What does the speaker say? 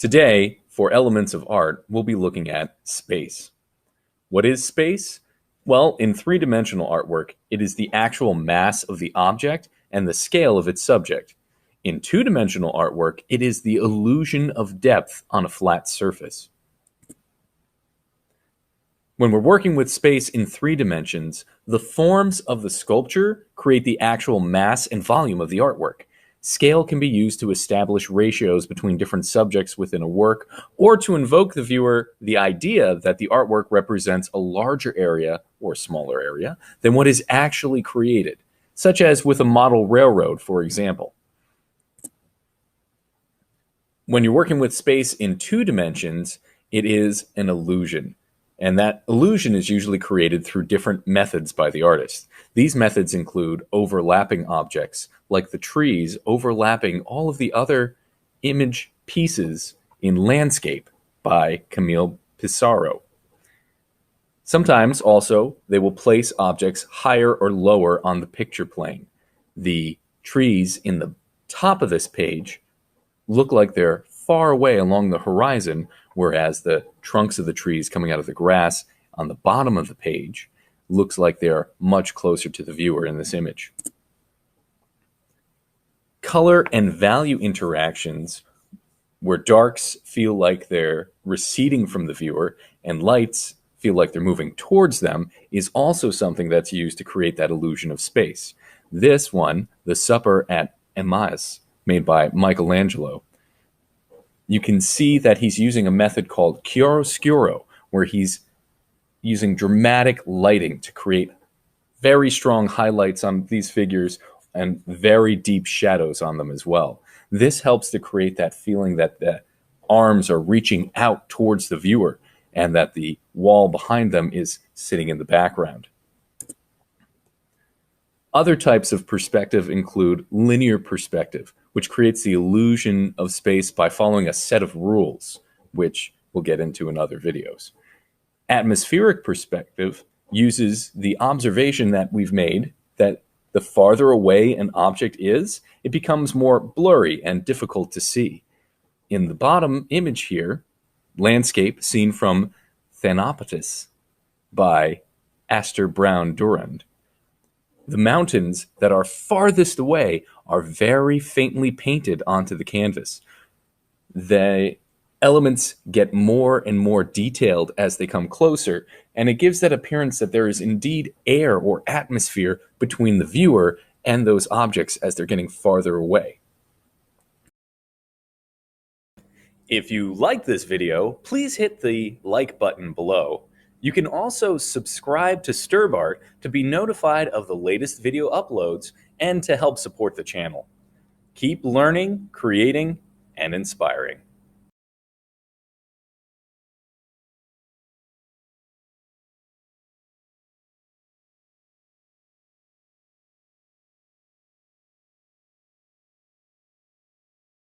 Today, for elements of art, we'll be looking at space. What is space? Well, in three-dimensional artwork, it is the actual mass of the object and the scale of its subject. In two-dimensional artwork, it is the illusion of depth on a flat surface. When we're working with space in 3 dimensions, the forms of the sculpture create the actual mass and volume of the artwork. Scale can be used to establish ratios between different subjects within a work, or to invoke the viewer the idea that the artwork represents a larger area or smaller area than what is actually created, such as with a model railroad, for example. When you're working with space in 2 dimensions, it is an illusion. And that illusion is usually created through different methods by the artist. These methods include overlapping objects, like the trees overlapping all of the other image pieces in Landscape by Camille Pissarro. Sometimes also they will place objects higher or lower on the picture plane. The trees in the top of this page look like they're far away along the horizon, whereas the trunks of the trees coming out of the grass on the bottom of the page looks like they're much closer to the viewer in this image. Color and value interactions, where darks feel like they're receding from the viewer and lights feel like they're moving towards them, is also something that's used to create that illusion of space. This one, The Supper at Emmaus, made by Michelangelo, you can see that he's using a method called chiaroscuro, where he's using dramatic lighting to create very strong highlights on these figures and very deep shadows on them as well. This helps to create that feeling that the arms are reaching out towards the viewer and that the wall behind them is sitting in the background. Other types of perspective include linear perspective, which creates the illusion of space by following a set of rules, which we'll get into in other videos. Atmospheric perspective uses the observation that we've made that the farther away an object is, it becomes more blurry and difficult to see. In the bottom image here, Landscape seen from Thanapotis by Astor Brown Durand. The mountains that are farthest away are very faintly painted onto the canvas. The elements get more and more detailed as they come closer, and it gives that appearance that there is indeed air or atmosphere between the viewer and those objects as they're getting farther away. If you like this video, please hit the like button below. You can also subscribe to SterbART to be notified of the latest video uploads and to help support the channel. Keep learning, creating, and inspiring.